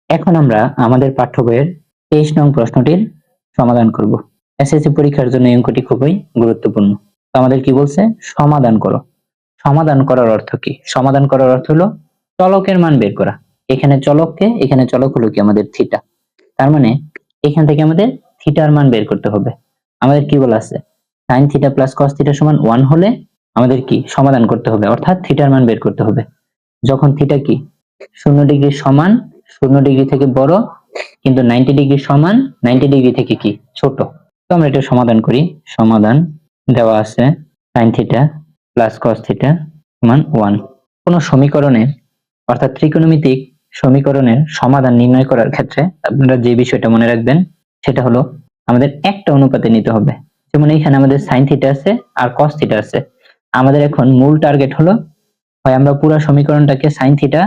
এখন আমরা আমাদের পাঠ্য বইয়ের 23 নং প্রশ্নটির সমাধান করব। এসএসসি পরীক্ষার জন্য এই অঙ্কটি খুবই গুরুত্বপূর্ণ। তো আমাদের কি বলছে? সমাধান করো। সমাধান করার অর্থ কি? সমাধান করার অর্থ হলো চলকের মান বের করা। এখানে চলক হলো কি আমাদের থিটা। তার মানে এখান থেকে আমাদের থিটার মান বের করতে হবে। আমাদের কি বলা আছে? sin theta plus cos theta সমান 1 হলে আমাদের কি সমাধান করতে হবে, অর্থাৎ থিটার মান বের করতে হবে। যখন থিটা কি 0 ডিগ্রি সমান 0 ডিগ্রি থেকে বড়, কিন্তু 90 ডিগ্রি সমান 90 ডিগ্রি থেকে কি ছোট। তো আমরা এটা সমাধান করি। সমাধান দেওয়া আছে sin theta plus cos theta সমান 1। কোন সমীকরণের অর্থাৎ ত্রিকোণমিতিক সমীকরণের সমাধান নির্ণয় করার ক্ষেত্রে আপনারা যে বিষয়টা মনে রাখবেন সেটা হলো আমাদের একটা অনুপাতে নিতে হবে। যেমন এখানে আমাদের sin থিটা আছে আর cos থিটা আছে। আমাদের এখন মূল টার্গেট হলো হয় আমরা পুরো সমীকরণটাকে sin থিটা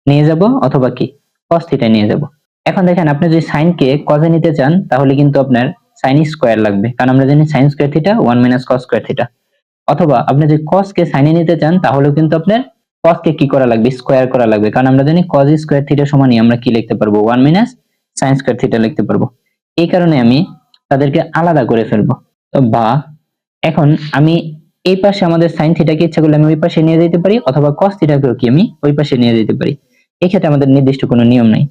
নিয়ে যাব অথবা কি cos থিটা নিয়ে যাব। এখন দেখেন আপনি যদি sin কে cos এ নিতে চান তাহলে কিন্তু আপনার sin স্কয়ার লাগবে, কারণ আমরা জানি sin square theta 1 - cos square theta. অথবা আপনি যদি cos কে sin এ নিতে চান তাহলেও কিন্তু আপনার cos কে কি করা লাগবে? স্কয়ার করা লাগবে, কারণ আমরা জানি cos স্কয়ার থিটা সমানই আমরা কি লিখতে পারবো? 1 - sin স্কয়ার থিটা লিখতে পারবো। এই কারণে আমি তাদেরকে আলাদা করে ফেলবো। তো বা এখন আমি এই পাশে আমাদের sin থিটাকে ইচ্ছা করলে আমি ওই পাশে নিয়ে যেতে পারি, অথবা cos থিটাকেও কি আমি ওই পাশে নিয়ে যেতে পারি। এক্ষেত্রে আমাদের নির্দিষ্ট কোনো নিয়ম নাই।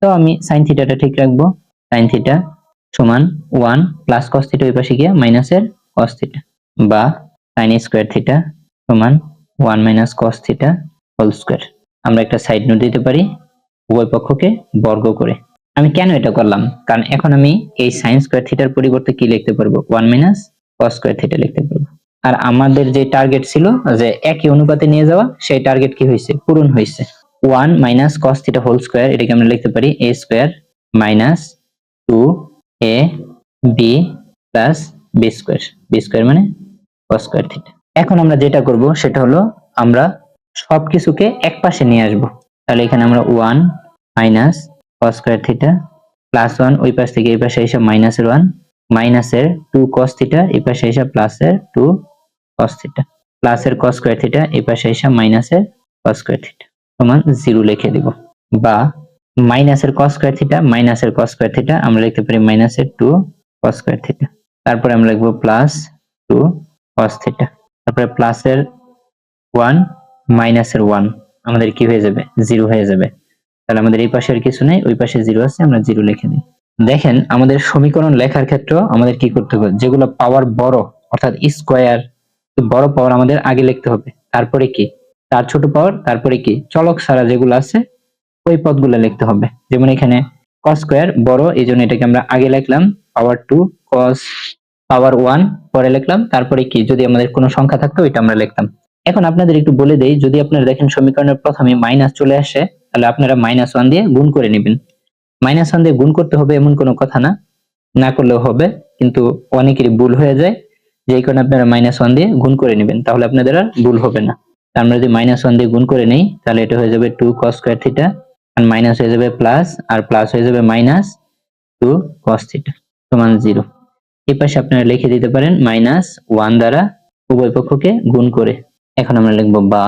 তো আমি sin থিটাটা ঠিক রাখবো। sin থিটা সমান 1 প্লাস cos থিটা ওই পাশে গিয়ে মাইনাসের cos থিটা, বা sin স্কয়ার থিটা সমান 1 - cos থিটা হোল স্কয়ার। আমরা একটা সাইড নোট দিতে পারি উভয় পক্ষকে বর্গ করে। আমি কেন এটা করলাম? কারণ এখন আমি এই sin স্কয়ার থিটার পরিবর্তে কি লিখতে পারবো? 1 - cos স্কয়ার থিটা লিখতে পারবো। আর আমাদের যে টার্গেট ছিল যে একই অনুপাতে নিয়ে যাওয়া, সেই টার্গেট কি হয়েছে? পূরণ হয়েছে। 1 - cos থিটা হোল স্কয়ার, এটাকে আমরা লিখতে পারি a square minus 2ab plus b square. b square মানে cos স্কয়ার থিটা। এখন আমরা যেটা করব সেটা হলো আমরা সবকিছুকে এক পাশে নিয়ে আসব। তাহলে এখানে আমরা 1 - cos স্কয়ার থিটা প্লাস 1 ওই পাশ থেকে এই পাশে এসে মাইনাসের 1 মাইনাসের 2 cos থিটা এই পাশে এসে প্লাসের 2 cos থিটা প্লাসের cos স্কয়ার থিটা এই পাশে এসে মাইনাসের cos স্কয়ার থিটা সমান 0 লিখে দিব। বা মাইনাসের cos স্কয়ার থিটা মাইনাসের cos স্কয়ার থিটা আমরা লিখতে পারি মাইনাসের 2 cos স্কয়ার থিটা। তারপরে আমরা লিখব প্লাস 2 cos থিটা। তারপরে প্লাসের 1 মাইনাসের 1 আমাদের কি হয়ে যাবে? 0 হয়ে যাবে। তাহলে আমাদের এই পাশে আর কিছু নেই, ওই পাশে 0 আছে, আমরা 0 লিখে দিই। দেখেন আমাদের সমীকরণ লেখার ক্ষেত্রে আমাদের কি করতে হবে? যেগুলো পাওয়ার বড় অর্থাৎ স্কয়ার, বড় পাওয়ার আমাদের আগে লিখতে হবে, তারপরে কি তার ছোট পাওয়ার, তারপরে কি চলক ছাড়া যেগুলো আছে ওই পদগুলো লিখতে হবে। যেমন এখানে cos স্কয়ার বড়, এই জন্য এটাকে আমরা আগে লিখলাম পাওয়ার 2, cos পাওয়ার 1 পরে লিখলাম, তারপরে কি যদি আমাদের কোনো সংখ্যা থাকতো ওইটা আমরা লিখতাম। এখন আপনাদের একটু বলে দেই, যদি আপনারা দেখেন সমীকরণের প্রথমে মাইনাস চলে আসে তাহলে আপনারা -1 দিয়ে গুণ করে নেবেন। -1 দিয়ে গুণ করতে হবে এমন কোনো কথা না, না করলেও হবে, কিন্তু অনেকেরই ভুল হয়ে যায়, যেই কারণে আপনারা -1 দিয়ে গুণ করে নেবেন, তাহলে আপনাদের আর ভুল হবে না। আমরা যদি -1 দিয়ে গুণ করে নেই তাহলে এটা হয়ে যাবে 2 cos স্কয়ার থিটা, আর মাইনাস হয়ে যাবে প্লাস, আর প্লাস হয়ে যাবে -2 cos থিটা সমান 0। এই পাশে আপনারা লিখে দিতে পারেন -1 দ্বারা উভয় পক্ষকে গুণ করে। এখন আমরা লিখব বা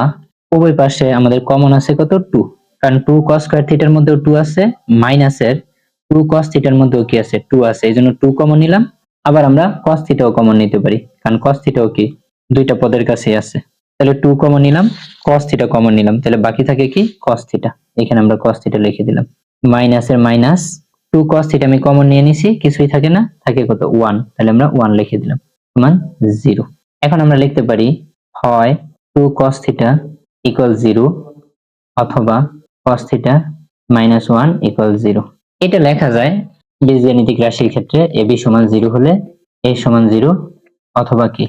উভয় পাশে আমাদের কমন আছে কত? 2, কারণ 2 cos স্কয়ার থিটার মধ্যেও 2 আছে, মাইনাসের 2 cos থিটার মধ্যেও কি আছে? 2 আছে, এইজন্য 2 কমন নিলাম। আবার আমরা cos থিটাও কমন নিতে পারি, কারণ cos থিটাও কি দুইটা পদের কাছেই আছে। তাহলে 2 কমন নিলাম, cos থিটা কমন নিলাম, তাহলে বাকি থাকে কি? cos theta. এখানে আমরা cos থিটা লিখে দিলাম। মাইনাসের মাইনাস 2 cos থিটা আমি কমন নিয়ে নিছি, কিছুই থাকে না, থাকে কত? 1, তাহলে আমরা 1 লিখে দিলাম সমান 0। এখন আমরা লিখতে পারি হয় 2 cos থিটা ইকুয়াল 0 অথবা cos থিটা -1 ইকুয়াল 0। এটা লেখা যায় বীজগাণিতিক রাশির ক্ষেত্রে ab সমান 0 হলে a সমান 0 অথবা কি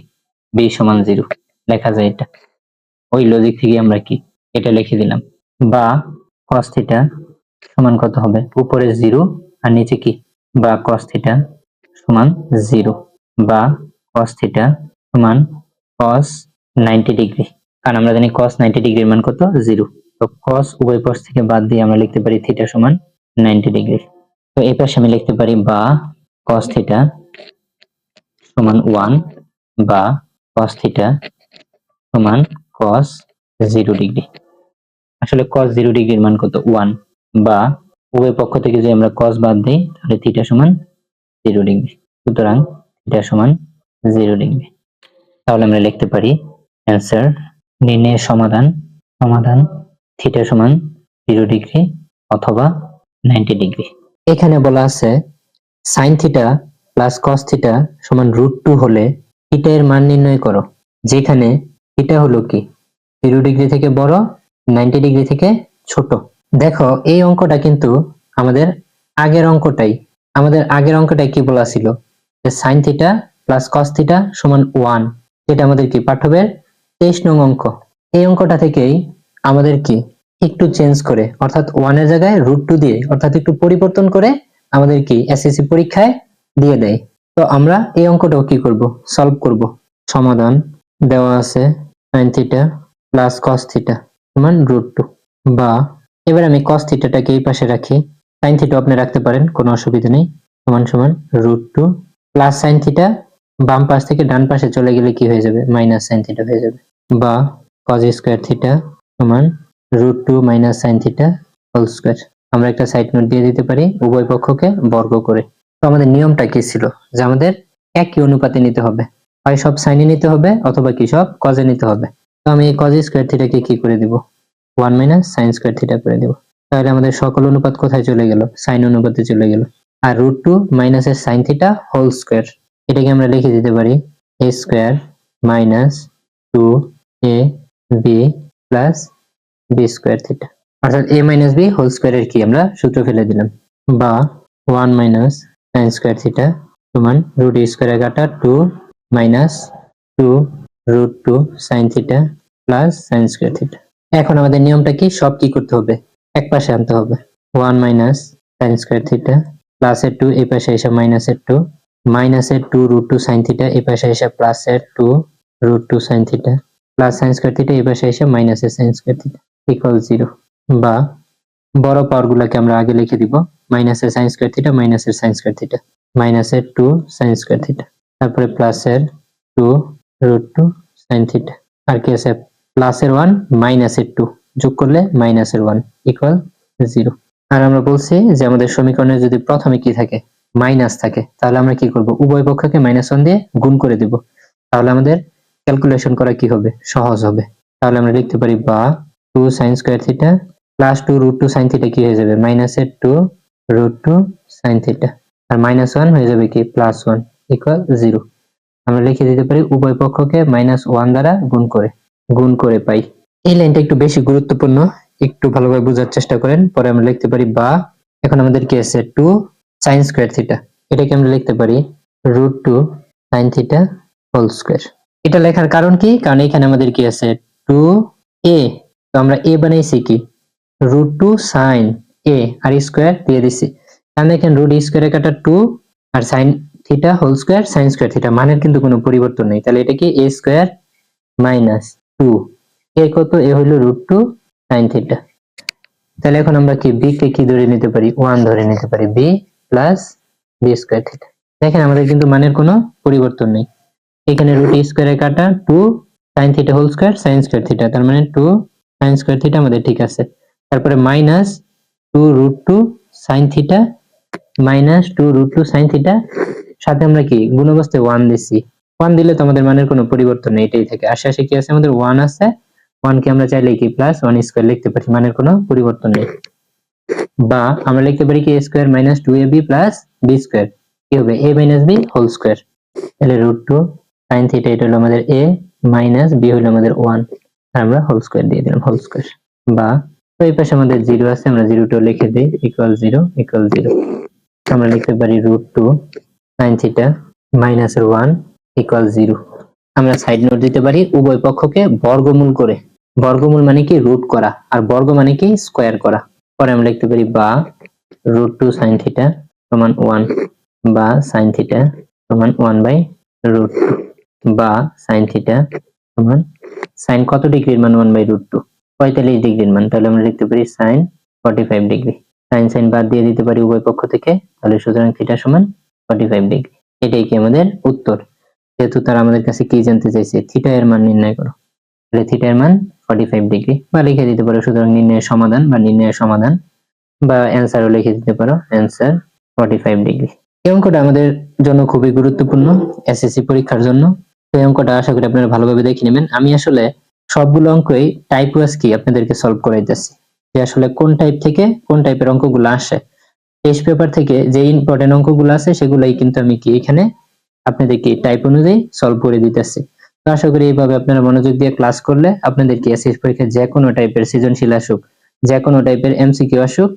b সমান 0 লেখা যায়। এটা ওই লজিক থেকে আমরা কি এটা লিখে দিলাম। বা cos থিটা সমান কত হবে? উপরে 0 আর নিচে কি? বা cos থিটা সমান 0, বা cos থিটা সমান cos 90 ডিগ্রি, কারণ আমরা জানি cos 90 ডিগ্রির মান কত? 0। তো cos উভয় পাশ থেকে বাদ দিয়ে আমরা লিখতে পারি থিটা সমান 90 ডিগ্রি। তো এই পাশে আমি লিখতে পারি বা cos থিটা সমান 1, বা cos থিটা সমান cos 0 ডিগ্রি। আসলে cos 0 ডিগ্রির মান কত? 1, বা উভয় পক্ষ থেকে যে আমরা cos বাদ দিই তাহলে থিটা সমান 0 ডিগ্রি। সুতরাং থিটা সমান 0 ডিগ্রি। তাহলে আমরা লিখতে পারি অ্যান্সার নির্ণয়ের সমাধান সমাধান থিটা সমান 0 ডিগ্রি অথবা 90 ডিগ্রি। এখানে বলা আছে sin theta plus cos theta সমান √2 হলে থিটা এর মান নির্ণয় করো, যেখানে থিটা হলো কি 0 ডিগ্রি থেকে বড়, 90 ডিগ্রি থেকে ছোট। দেখো এই অঙ্কটা কিন্তু আমাদের আগের অঙ্কটাই কি বলা ছিল যে sin theta plus cos theta সমান 1, যেটা আমাদের কি পাঠ্য বইয়ের 23 নং অঙ্ক। এই অঙ্কটা থেকেই আমাদের কি একটু চেঞ্জ করে অর্থাৎ 1 এর জায়গায় √2 দিয়ে অর্থাৎ একটু পরিবর্তন করে আমাদের কি এসএসসি পরীক্ষায় দিয়ে দেয়। তো আমরা এই অঙ্কটাও কি করব, সলভ করব। সমাধান দেওয়া আছে sin theta plus cos theta সমান √2, বা এবার আমি cos থিটাটাকে এই পাশে রাখি, sin থিটা আপনি রাখতে পারেন, কোনো অসুবিধা নেই, সমান সমান √2 প্লাস sin থিটা বাম পাশ থেকে ডান পাশে চলে গেলে কি হয়ে যাবে, মাইনাস sin থিটা হয়ে যাবে, বা cos স্কয়ার থিটা সমান √2 minus sin theta whole square. আমরা একটা সাইড নোট দিয়ে দিতে পারি উভয় পক্ষকে বর্গ করে। তো আমাদের নিয়মটা কি ছিল যে আমাদের একই অনুপাতে নিতে হবে, হয় সব সাইনে নিতে হবে অথবা কি সব কজে নিতে হবে। তো আমি এই cos স্কয়ার থিটাকে কি করে দিব, 1 মাইনাস sin স্কয়ার থিটা করে দেব। তাহলে আমাদের সকল অনুপাত কোথায় চলে গেল, সাইন অনুপাতে চলে গেল। আর √2 মাইনাস এর sin থিটা হোল স্কয়ার, এটাকে আমরা লিখে দিতে পারি a square minus 2ab plus b square theta, অর্থাৎ a minus b whole square এর কি আমরা সূত্র ফেলে দিলাম, বা 1 মাইনাস sin স্কয়ার থিটা সমান √a স্কয়ারে কাটা 2 minus 2 √2 sin theta plus sin square theta. এখন আমাদের নিয়মটা কি, সব কি করতে হবে, এক পাশে আনতে হবে। 1 minus sin square theta plus এর 2 এই পাশে এসে মাইনাস এর 2, মাইনাস এর 2 √2 sin থিটা এই পাশে এসে প্লাস এর 2 √2 sin theta plus sin square theta এই পাশে এসে মাইনাস এর sin স্কয়ার থিটা ইকুয়াল 0, বা বড় পাওয়ার গুলাকে আমরা আগে লিখে দিব, মাইনাস এর sin স্কয়ার থিটা মাইনাস এর sin স্কয়ার থিটা মাইনাস এর 2 sin স্কয়ার থিটা, তারপরে প্লাস এর 2 √2 sin থিটা, আর কি আছে প্লাস এর 1 মাইনাস এর 2 যোগ করলে মাইনাস এর 1 ইকুয়াল 0। আর আমরা বলছি যে আমাদের সমীকরণে যদি প্রথমে কি থাকে, মাইনাস থাকে, তাহলে আমরা কি করব, উভয় পক্ষকে -1 দিয়ে গুণ করে দিব, তাহলে আমাদের ক্যালকুলেশন করা কি হবে, সহজ হবে। তাহলে আমরা লিখতে পারি বা 2 sin square theta plus 2 √2 sin theta কি হয়ে যাবে, মাইনাস এর 2 √2 sin থিটা, আর -1 হয়ে যাবে কি +1 ইকুয়াল 0। আমরা লিখে দিতে পারি উভয় পক্ষকে -1 দ্বারা গুণ করে পাই। এই লাইনটা একটু বেশি গুরুত্বপূর্ণ, একটু ভালোভাবে বোঝার চেষ্টা করেন। পরে আমরা লিখতে পারি বা এখন আমাদের কি আছে 2 sin স্কয়ার থিটা, এটাকে আমরা লিখতে পারি √2 sin থিটা হোল স্কয়ার। এটা লেখার কারণ কি, কারণ এখানে আমাদের কি আছে 2a, তো আমরা a বানাইছি কি √2 sin a আর স্কয়ার দিয়ে দিছি, তাহলে এখানে √a স্কয়ারে কাটা 2 আর sin theta whole square sin square theta, মানের কিন্তু কোনো পরিবর্তন নেই, তাহলে এটা কি a স্কয়ার মাইনাস 2, a কত, a হলো √2 sin থিটা। তাহলে এখন আমরা কি b কে কি ধরে নিতে পারি, 1 ধরে নিতে পারি, b plus b square theta. দেখেন আমাদের কিন্তু মানের কোনো পরিবর্তন নেই, এখানে √a স্কয়ারে কাটা 2 sin theta whole square sin square theta, তার মানে 2 sin স্কয়ার থিটা আমাদের ঠিক আছে। তারপরে minus 2 √2 sin theta minus 2 √2 sin theta, সাথে আমরা কি গুণ অবস্থায় 1 দিছি, 1 দিলে তো আমাদের মানের কোনো পরিবর্তন নেই, এটাই থাকে। আশেপাশে কি আছে আমাদের 1 আছে, 1 কে আমরা চাইলে কি প্লাস 1 স্কয়ার লিখতে পারি, মানের কোনো পরিবর্তন নেই। বা আমরা লিখতে পারি কি a square minus 2ab plus b square, কি হবে a minus b whole square. তাহলে √2 sin থিটা এটা হলো আমাদের a মাইনাস b হলো আমাদের 1, আর আমরা হোল স্কয়ার দিয়ে দিলাম হোল স্কয়ার। বা তো এই পাশে আমাদের 0 আছে, আমরা 0টা লিখে দেই ইকুয়াল 0 ইকুয়াল 0। আমরা লিখতে পারি √2 sin থিটা মাইনাস 1 ইকুয়াল 0। আমরা সাইড নোট দিতে পারি উভয় পক্ষকে বর্গমূল করে, বর্গমূল মানে কি রুট করা, আর বর্গ মানে কি স্কয়ার করা। পরে আমরা লিখতে পারি বা √2 sin থিটা সমান 1, বা sin থিটা সমান 1/√2, বা sin থিটা সমান sin কত ডিগ্রির মান 1/√2, 45 ডিগ্রির মান, তাহলে আমরা লিখতে পারি sin 45 ডিগ্রি। sin বাদ দিয়ে দিতে পারি উভয় পক্ষ থেকে, তাহলে সুতরাং থিটা সমান 45 ডিগ্রি। এটাই কি আমাদের উত্তর, যেহেতু তারা আমাদের কাছে কি জানতে চাইছে, থিটা এর মান নির্ণয় করো, তাহলে থিটা এর মান 45 ডিগ্রি, বা লিখে দিতে পারো সুতরাং নির্ণয়ের সমাধান বা নির্ণয়ের সমাধান বা অ্যান্সারও লিখে দিতে পারো, অ্যান্সার 45 ডিগ্রি। এই অঙ্কটা আমাদের জন্য খুবই গুরুত্বপূর্ণ এসএসসি পরীক্ষার জন্য। এই অঙ্কটা আশা করি আপনারা ভালোভাবে দেখে নেবেন। আমি আসলে সবগুলো অঙ্কই টাইপ ওয়াইজ কি আপনাদেরকে সলভ করাইতেছি, যে আসলে কোন টাইপ থেকে কোন টাইপের অঙ্কগুলো আসে। টেস্ট পেপার থেকে যে ইম্পর্টেন্ট অঙ্কগুলো আছে সেগুলাই কিন্তু আমি কি এখানে আপনাদেরকে টাইপ অনুযায়ী সলভ করে দিতেছি। তো আশা করি এইভাবে আপনারা মনোযোগ দিয়ে ক্লাস করলে আপনাদেরকে এসএসসি পরীক্ষায় যে কোনো টাইপের সৃজনশীল আসুক, যে কোনো টাইপের এমসিকিউ আসুক,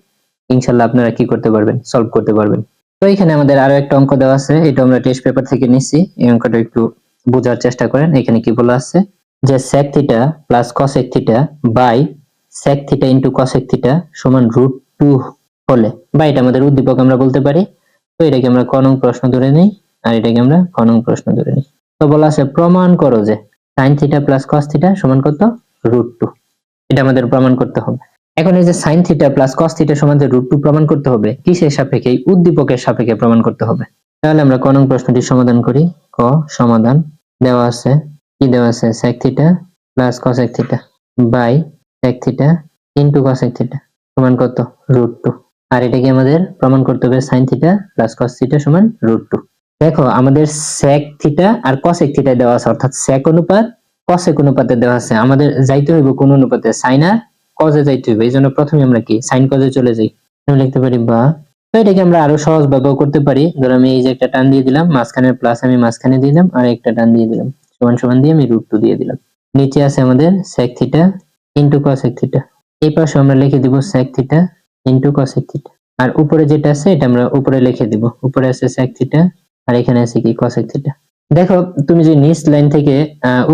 ইনশাল্লাহ আপনারা কি করতে পারবেন, সলভ করতে পারবেন। তো এখানে আমাদের আরো একটা অঙ্ক দেওয়া আছে, এটা আমরা টেস্ট পেপার থেকে নিছি। এই অঙ্কটা একটু বোঝার চেষ্টা করেন। এখানে কি বলা আছে যে sec theta plus cosec theta by sec theta into cosec theta সমান √2 হলে, বা এটা আমাদের উদ্দীপক আমরা বলতে পারি। তো এটাকে আমরা ক নং প্রশ্ন ধরে নিই, আর এটাকে আমরা খ নং প্রশ্ন ধরে নিই। তো বলা আছে প্রমাণ করো যে sin theta plus cos theta সমান কত, √2। এটা আমাদের প্রমাণ করতে হবে। এখন এই যে sin theta plus cos theta সমান যে √2 প্রমাণ করতে হবে, কিসের সাপেক্ষে? এই উদ্দীপকের সাপেক্ষে প্রমাণ করতে হবে। তাহলে আমরা ক নং প্রশ্নটি সমাধান করি। ক সমাধান দেওয়া আছে, কি দেওয়া আছে, sec theta plus cosec theta by sec theta into cosec theta সমান কত, √2। আর এটাকে আমাদের প্রমাণ করতে হবে sin theta plus cos theta সমান √2। দেখো আমাদের sec থিটা আর cosec থিটা দেওয়া আছে, অর্থাৎ sec অনুপাত cosec অনুপাতে দেওয়া আছে। আমাদের যাইতে হইব কোন অনুপাতে, sin আর cos এ যাইতে হইবে। এইজন্য প্রথমে আমরা কি sin cos এ চলে যাই। আমি লিখতে পারি বা, তো এটাকে আমরা আরো সহজ ভাবেও করতে পারি। ধরো আমি এই যে একটা টান দিয়ে দিলাম, মাঝখানে প্লাস আমি মাঝখানে দিলাম, আর একটা টান দিয়ে দিলাম, সমান সমান দিয়ে আমি √2 দিয়ে দিলাম। নিচে আছে আমাদের sec theta into cosec theta, এই পাশে আমরা লিখে দিব sec theta into cosec theta, আর উপরে যেটা আছে এটা আমরা উপরে লিখে দিব। উপরে আছে sec থিটা আর এখানে আছে কি cosec থিটা। দেখো তুমি যদি নিচ লাইন থেকে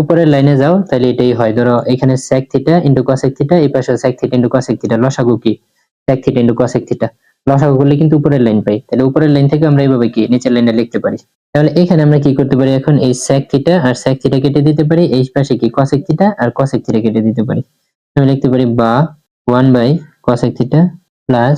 উপরের লাইনে যাও তাহলে এটাই হয়। ধরো এখানে sec theta into cosec theta, এই পাশে sec theta into cosec theta, লসাগু কি sec theta into cosec theta. লসাগু করলে কিন্তু উপরের লাইন পাই, তাহলে উপরের লাইন থেকে আমরা এইভাবে কি নিচের লাইনে লিখতে পারি। তাহলে এখানে আমরা কি করতে পারি, এখন এই sec থিটা আর sec থিটা কেটে দিতে পারি, এই পাশে কি cosec থিটা আর cosec থিটা কেটে দিতে পারি। আমি লিখতে পারি বা 1/cosec theta plus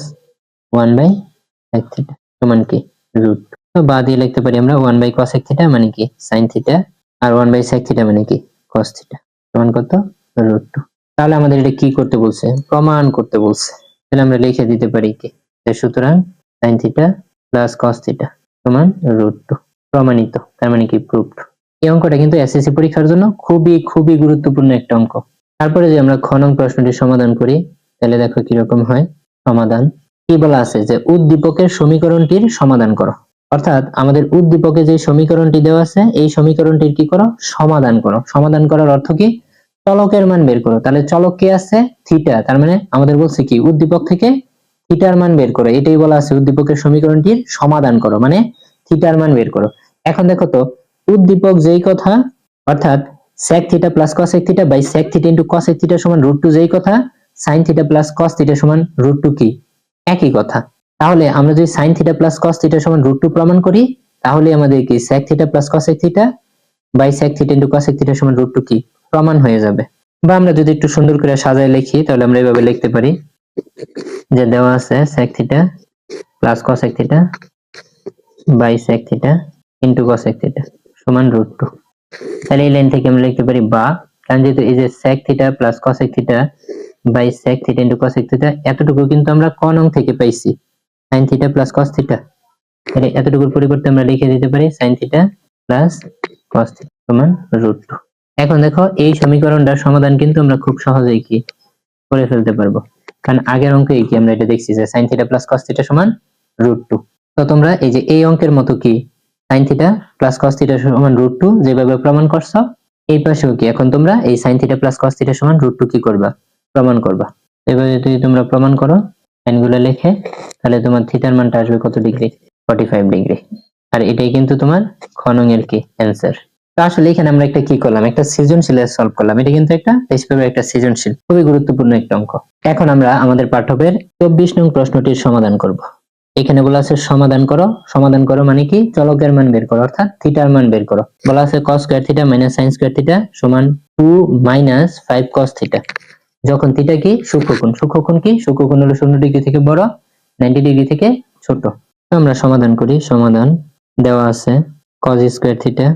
1/sec theta সমান কি √2। তো বা দিয়ে লিখতে পারি আমরা 1/cosec থিটা মানে কি sin থিটা, আর 1/sec থিটা মানে কি cos থিটা সমান কত, √2। তাহলে আমাদের এটা কি করতে বলছে, প্রমাণ করতে বলছে। তাহলে আমরা লিখে দিতে পারি কি, সুতরাং sin theta plus cos theta সমান √2, প্রমাণিত, তার মানে কি প্রুভড। এই অঙ্কটা কিন্তু এসএসসি পরীক্ষার জন্য খুবই খুবই গুরুত্বপূর্ণ একটা অঙ্ক। তারপরে যে আমরা খ নং প্রশ্নটি সমাধান করি, তাহলে দেখো কিরকম হয় সমাধান। কি বলা আছে যে উদ্দীপকের সমীকরণটির সমাধান করো। অর্থাৎ আমাদের উদ্দীপকে যে সমীকরণটি দেওয়া আছে এই সমীকরণটির কি করো, সমাধান করো। সমাধান করার অর্থ কি, চলকের মান বের করো। তাহলে চলক কি আছে, থিটা, তার মানে আমাদের বলছে কি উদ্দীপক থেকে থিটার মান বের করো। এটাই বলা আছে উদ্দীপকের সমীকরণটির সমাধান করো, মানে থিটার মান বের করো। এখন দেখো তো উদ্দীপক যেই কথা, অর্থাৎ sec theta plus cosec theta by sec theta into cosec theta সমান √2 যেই কথা, sin theta plus cos theta সমান √2 কি একই কথা। তাহলে আমরা যদি sin theta plus cos theta সমান √2 প্রমাণ করি, তাহলে আমাদের কি sec theta plus cosec theta by sec theta into cosec theta সমান √2 কি প্রমাণ হয়ে যাবে। বা আমরা যদি একটু সুন্দর করে সাজায় লিখি তাহলে আমরা এইভাবে লিখতে পারি যে দেওয়া আছে sec theta plus cosec theta by sec theta into cosec theta সমান √2। তাহলে এই লাইন থেকে আমরা লিখতে পারি বা, কারণ যেহেতু এই যে sec theta plus cosec theta by sec theta into cosec theta এতটুকু কিন্তু আমরা ক নং থেকে পাইছি sin theta plus cos theta, তাহলে এতটুকুর পরিবর্তে আমরা লিখে দিতে পারি sin theta plus cos theta সমান √2। এখন দেখো এই সমীকরণটার সমাধান কিন্তু আমরা খুব সহজেই কি করে ফেলতে পারবো, কারণ আগের অঙ্কে কি আমরা এটা দেখছি যে sin theta plus cos theta সমান √2। তো তোমরা এই যে এই অঙ্কের মতো কি sin theta plus cos theta সমান √2 যেভাবে প্রমাণ করছো, এই পাশেও কি এখন তোমরা এই sin theta plus cos theta সমান √2 কি করবা, প্রমাণ করবা। এবারে যদি তোমরা প্রমাণ করো লাইনগুলো লিখে, তাহলে তোমার থিটার মানটা আসবে কত ডিগ্রি, 45 ডিগ্রি। আর এটাই কিন্তু তোমার খ নং এর কি অ্যান্সার। তো আসলে এখানে আমরা একটা কি করলাম, একটা সৃজনশীল সলভ করলাম। এটা কিন্তু একটা টেস্ট পেপার একটা সৃজনশীল, খুবই গুরুত্বপূর্ণ একটা অঙ্ক। এখন আমরা আমাদের পাঠ্যের 24 নং প্রশ্নটির সমাধান করব। এখানে বলা আছে সমাধান করো। সমাধান করো মানে কি, চলকের মান বের করো, অর্থাৎ থিটার মান বের করো। বলা আছে cos square theta minus sin square theta সমান 2 মাইনাস 5 cos থিটা, যখন থিটা কি সূক্ষ্মকোণ। সূক্ষ্মকোণ কি, সূক্ষ্মকোণ হলো 0 ডিগ্রি থেকে বড়, 90 ডিগ্রি থেকে ছোট। তো আমরা সমাধান করি। সমাধান দেওয়া আছে cos square theta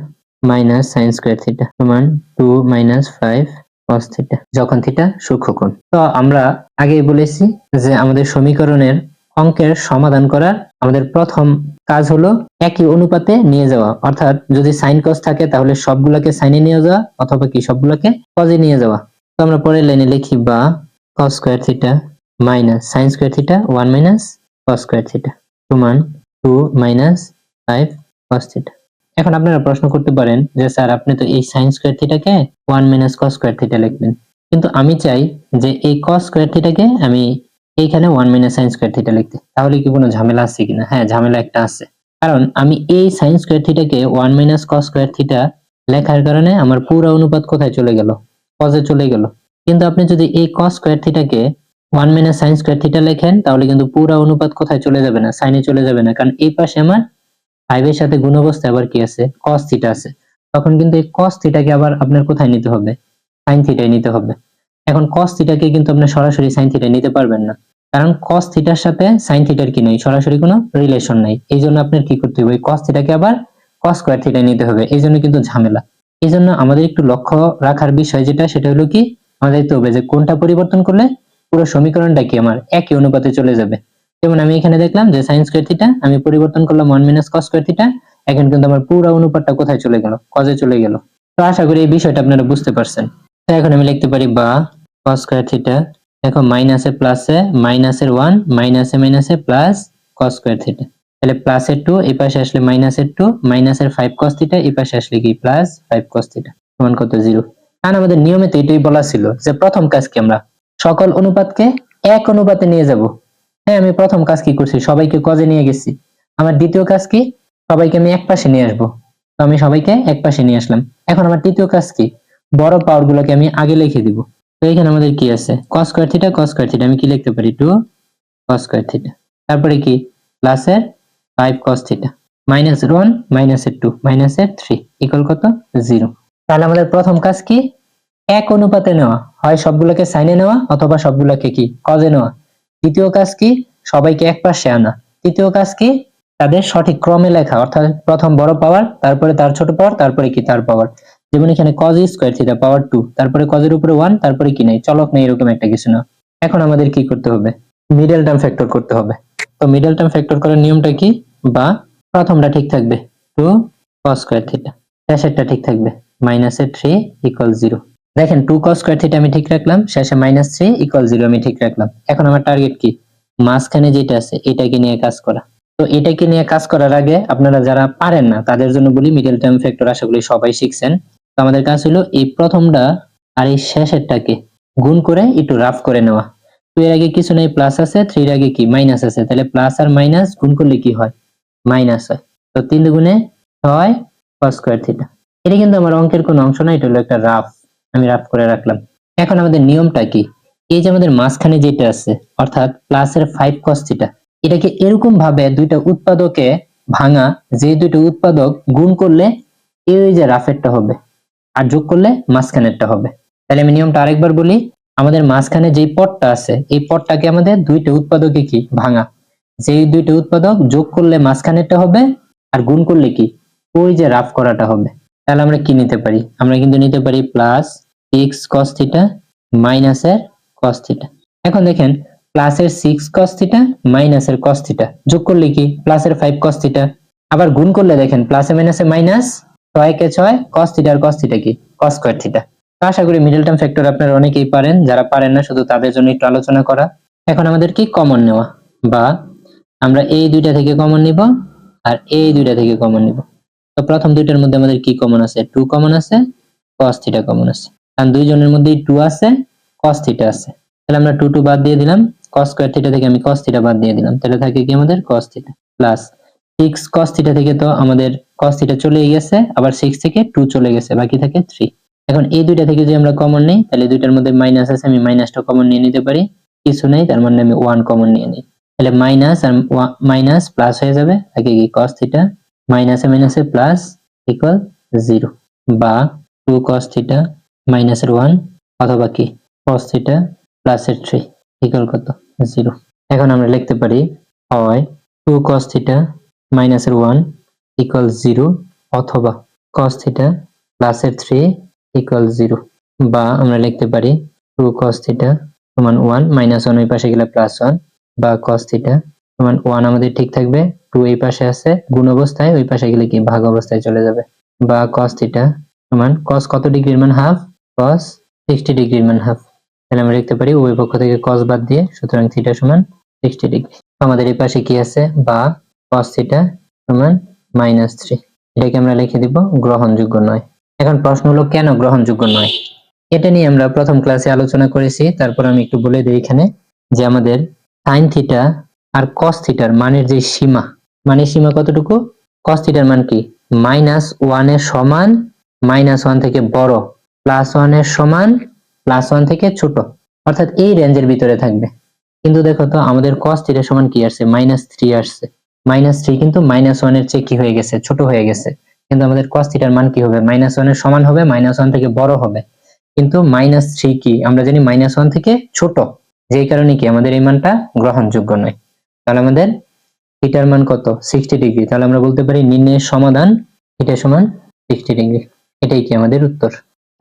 minus sin square theta সমান 2 মাইনাস 5 cos থিটা, যখন থিটা সূক্ষ্মকোণ। তো আমরা আগেই বলেছি যে আমাদের সমীকরণের অঙ্কের সমাধান করার আমাদের প্রথম কাজ হলো একই অনুপাতে নিয়ে যাওয়া, অর্থাৎ যদি সাইন কস থাকে তাহলে সবগুলোকে সাইনে নিয়ে যাওয়া অথবা কি সবগুলোকে কজে নিয়ে যাওয়া। তো আমরা পরের লাইনে লিখি বা cos square theta minus sin square theta 1 minus cos square theta সমান 2 মাইনাস 5 cos থিটা। এখন আপনারা প্রশ্ন করতে পারেন যে স্যার আপনি তো এই sin স্কয়ার থিটাকে 1 মাইনাস cos স্কয়ার থিটা লিখবেন, কিন্তু আমি চাই যে এই cos স্কয়ার থিটাকে আমি এইখানে 1 মাইনাস sin স্কয়ার থিটা লিখতে। তাহলে কি কোনো ঝামেলা আছে কিনা? হ্যাঁ, ঝামেলা একটা আছে। কারণ আমি এই sin স্কয়ার থিটাকে 1 মাইনাস cos স্কয়ার থিটা লেখার কারণে আমার পুরো অনুপাত কোথায় চলে গেল? cos এ চলে গেল। কিন্তু আপনি যদি এই cos স্কয়ার থিটাকে 1 মাইনাস sin স্কয়ার থিটা লেখেন তাহলে কিন্তু পুরো অনুপাত কোথায় চলে যাবে না? sin এ চলে যাবে না, কারণ এই পাশে আমার 5 এর সাথে গুণ অবস্থায় আবার কি আছে? cos থিটা আছে। তখন কিন্তু এই cos থিটাকে আবার আপনার কোথায় নিতে হবে? sin থিটায় নিতে হবে। এখন cos থিটাকে কিন্তু আপনি সরাসরি sin থিটায় নিতে পারবেন না, কারণ cos থিটার সাথে sin থিটার কি নাই? সরাসরি কোনো রিলেশন নাই। এইজন্য আপনার কি করতে হবে? cos থিটাকে আবার cos স্কয়ার থিটায় নিতে হবে। এইজন্য কিন্তু ঝামেলা। এইজন্য আমাদের একটু লক্ষ্য রাখার বিষয় যেটা, সেটা হলো কি আমাদের দেখতে হবে যে কোনটা পরিবর্তন করলে পুরো সমীকরণটা কি আমার একই অনুপাতে চলে যাবে। যেমন আমি এখানে দেখলাম যে sin স্কয়ার থিটা আমি পরিবর্তন করলাম 1 মাইনাস cos স্কয়ার থিটা, এখন কিন্তু আমার পুরো অনুপাতটা কোথায় চলে গেল? cos এ চলে গেল। তো আশা করি এই বিষয়টা আপনারা বুঝতে পারছেন। তো এখন আমি লিখতে পারি বা cos স্কয়ার থিটা, দেখো মাইনাসে প্লাসে মাইনাসের 1 মাইনাসে মাইনাসে প্লাস cos স্কয়ার থিটা, তাহলে প্লাসের 2 এই পাশে আসলে মাইনাসের 2 মাইনাসের 5 cos থিটা এই পাশে আসলে কি প্লাস 5 cos থিটা সমান কত? 0। কারণ আমাদের নিয়মে তো এটাই বলা ছিল যে প্রথম কাজ কি আমরা সকল অনুপাতকে এক অনুপাতে নিয়ে যাব। হ্যাঁ, আমি প্রথম কাজ কি করছি? সবাইকে কজে নিয়ে গেছি। আমার দ্বিতীয় কাজ কি? সবাইকে আমি এক পাশে নিয়ে আসবো। তো আমি সবাইকে এক পাশে নিয়ে আসলাম। এখন আমার তৃতীয় কাজ কি? বড় পাওয়ার গুলোকে আমি আগে লিখে দিব। তো এখানে আমাদের কি আছে? cos square theta cos square theta আমি কি লিখতে পারি? 2 cos স্কয়ার থিটা। তারপরে কি প্লাসের 5 cos থিটা মাইনাসের 1 মাইনাসের 2 মাইনাসের 3 ইকুয়াল কত? 0। তাহলে আমাদের প্রথম কাজ কি? এক অনুপাতে নেওয়া, হয় সবগুলোকে সাইনে নেওয়া অথবা সবগুলোকে কি কজে নেওয়া। দ্বিতীয় কাজ কি? সবাইকে এক পাশে আনা। তৃতীয় কাজ কি? তাদের সঠিক ক্রমে লেখা, অর্থাৎ প্রথম বড় পাওয়ার, তারপরে তার ছোট পাওয়ার, তারপরে কি তার পাওয়ার। যেমন এখানে cos স্কয়ার থিটা পাওয়ার 2, তারপরে cos এর উপরে 1, তারপরে কি নাই চলক নেই, এরকম একটা কিছু না। এখন আমাদের কি করতে হবে? মিডল টার্ম ফ্যাক্টর করতে হবে। তো মিডল টার্ম ফ্যাক্টর করার নিয়মটা কি? বা প্রথমটা ঠিক থাকবে 2 cos স্কয়ার থিটা, শেষেরটা ঠিক থাকবে মাইনাসের 3 ইকুয়াল 0। দেখেন 2 cos স্কয়ার থিটা আমি ঠিক রাখলাম, শেষে -3 ইকুয়াল 0 আমি ঠিক রাখলাম। এখন আমার টার্গেট কি? মাঝখানে যেটা আছে এটাকে নিয়ে কাজ করা। তো এটাকে নিয়ে কাজ করার আগে আপনারা যারা পারেন না তাদের জন্য বলি, মিডল টার্ম ফ্যাক্টর আশা করি সবাই শিখছেন। তো আমাদের কাজ হলো এই প্রথমটা আর এই শেষেরটাকে গুণ করে একটু রাফ করে নেওয়া। 2 এর আগে কিছু নেই, প্লাস আছে, 3 এর আগে কি মাইনাস আছে, তাহলে প্লাস আর মাইনাস গুণ করলে কি হয়? মাইনাস হয়। তো 3 দুগুণে 6 cos স্কয়ার থিটা। এটা কিন্তু আমার অঙ্কের কোনো অংশ না, এটা হলো একটা রাফ, আমি রাফ করে রাখলাম। এখন আমাদের নিয়মটা কি? এই যে আমাদের মাঝখানে যেটা আছে অর্থাৎ প্লাসের 5 cos থিটা, এটাকে এরকম ভাবে দুইটা উৎপাদকে ভাঙা, যে দুইটা উৎপাদক গুণ করলে এই যে রাফেরটা হবে আর যোগ করলে মাঝখানেরটা হবে। তাহলে আমি নিয়মটা আরেকবার বলি, আমাদের মাঝখানে যে পদটা আছে এই পদটাকে আমাদের দুইটা উৎপাদকে কি ভাঙা, যেই দুইটা উৎপাদক যোগ করলে মাঝখানেরটা হবে আর গুণ করলে কি ওই যে রাফ করাটা হবে। তাহলে আমরা কি নিতে পারি? আমরা কিন্তু নিতে পারি প্লাস 6 cos থিটা মাইনাসের cos থিটা। এখন দেখেন প্লাসের 6 cos থিটা মাইনাসের cos থিটা যোগ করলে কি প্লাসের 5 cos থিটা, আবার গুণ করলে দেখেন প্লাসে মাইনাসে মাইনাস, 6 কে 6 cos থিটা আর cos থিটা কি cos স্কয়ার থিটা। তো আশা করি মিডল টার্ম ফ্যাক্টর আপনারা অনেকেই পারেন, যারা পারেন না শুধু তাদের জন্য একটু আলোচনা করা। এখন আমাদের কি কমন নেওয়া, বা আমরা এই দুইটা থেকে কমন নিব আর এই দুইটা থেকে কমন নিব। তো প্রথম দুইটার মধ্যে আমাদের কি কমন আছে? 2 কমন আছে, cos থিটা কমন আছে, কারণ দুইজনের মধ্যেই 2 আছে, cos থিটা আছে। তাহলে আমরা 2 2 বাদ দিয়ে দিলাম, cos স্কয়ার থিটা থেকে আমি cos থিটা বাদ দিয়ে দিলাম, তাহলে থাকে কি আমাদের cos theta plus 6 cos theta থেকে তো আমাদের cos থিটা চলে গেছে, আবার 6 থেকে 2 চলে গেছে, বাকি থাকে 3। এখন এই দুইটা থেকে যদি আমরা কমন নেই তাহলে দুইটার মধ্যে মাইনাস আছে, আমি মাইনাসটা কমন নিয়ে নিতে পারি, কিছু নেই তার মানে আমি 1 কমন নিয়ে নিই। তাহলে মাইনাস আর মাইনাস প্লাস হয়ে যাবে, থাকে কি cos থিটা মাইনাসে মাইনাসে প্লাস ইকুয়াল 0, বা 2 cos থিটা মাইনাসের 1 অথবা কি cos থিটা প্লাসের 3 ইকুয়াল কত? 0। এখন আমরা লিখতে পারি হয় 2 cos থিটা মাইনাসের 1 ইকুয়াল 0 অথবা cos থিটা প্লাসের 3 ইকুয়াল 0, বা আমরা লিখতে পারি 2 cos থিটা সমান 1 মাইনাস 1 ওই পাশে গেলে প্লাস 1, বা cos থিটা সমান 1 আমাদের ঠিক থাকবে, 2 এই পাশে আছে গুণ অবস্থায়, ওই পাশে গেলে কি ভাগ অবস্থায় চলে যাবে। বা cos থিটা সমান cos কত ডিগ্রির মান হাফ, cos 60 ডিগ্রির মান হাফ। তাহলে আমরা লিখতে পারি উভয় পক্ষ থেকে cos বাদ দিয়ে, সুতরাং থিটা সমান 60 ডিগ্রি। আমাদের এই পাশে কি আছে, বা cos থিটা সমান -3। এটাকে আমরা লিখে দিব গ্রহণযোগ্য নয়। এখন প্রশ্ন হলো কেন গ্রহণযোগ্য নয়, এটা নিয়ে আমরা প্রথম ক্লাসে আলোচনা করেছি। তারপর আমি একটু বলে দিই এখানে যে আমাদের sin থিটা আর cos থিটার মানের যে সীমা, মানের সীমা কতটুকু, cos থিটার মান কি -1 এর সমান, -1 থেকে বড়, +1 এর সমান, +1 থেকে ছোট, অর্থাৎ এই রেঞ্জের ভিতরে থাকবে। কিন্তু দেখো তো আমাদের cos থিটা সমান কি আসছে, -3 আসছে। -3 কিন্তু -1 এর চেয়ে কি হয়ে গেছে, ছোট হয়ে গেছে। কিন্তু আমাদের cos থিটার মান কি হবে, -1 এর সমান হবে, -1 থেকে বড় হবে। কিন্তু -3 কি আমরা জানি -1 থেকে ছোট, যেই কারণে কি আমাদের এই মানটা গ্রহণযোগ্য নয়। তাহলে আমাদের থিটার মান কত, 60 ডিগ্রি। তাহলে আমরা বলতে পারি নির্ণয়ের সমাধান থিটা সমান 60 ডিগ্রি। এটাই কি আমাদের উত্তর।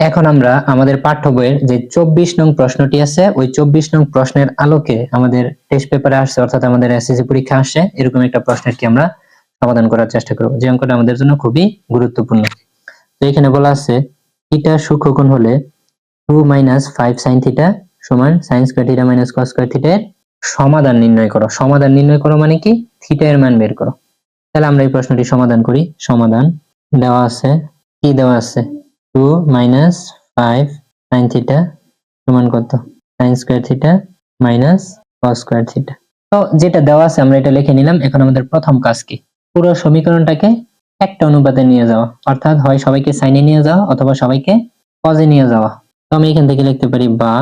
এখন আমরা আমাদের পাঠ্য বইয়ের যে 24 নং প্রশ্নটি আছে, ওই 24 নং প্রশ্নের আলোকে আমাদের টেস্ট পেপারে আসছে, অর্থাৎ আমাদের এসএসসি পরীক্ষা আসছে, এরকম একটা প্রশ্নের কি আমরা সমাধান করার চেষ্টা করব, যে অঙ্কটা আমাদের জন্য খুবই গুরুত্বপূর্ণ। তো এখানে বলা আছে থিটা সূক্ষ্মকোণ হলে 2 - 5 sin থিটা সমান sin square theta - cos square theta এর সমাধান নির্ণয় করো। সমাধান নির্ণয় করো মানে কি, থিটা এর মান বের করো। তাহলে আমরা এই প্রশ্নটি সমাধান করি। সমাধান দেওয়া আছে, কি দেওয়া আছে, 2 - 5 sin থিটা সমান কত, sin square theta - cos square theta. তো যেটা দেওয়া আছে আমরা এটা লিখে নিলাম। এখন আমাদের প্রথম কাজ কি, পুরো সমীকরণটাকে একটা অনুপাতে নিয়ে যাওয়া, অর্থাৎ হয় সবাইকে সাইনে নিয়ে যাওয়া অথবা সবাইকে কজে নিয়ে যাওয়া। তো আমি এখান থেকে লিখতে পারি বা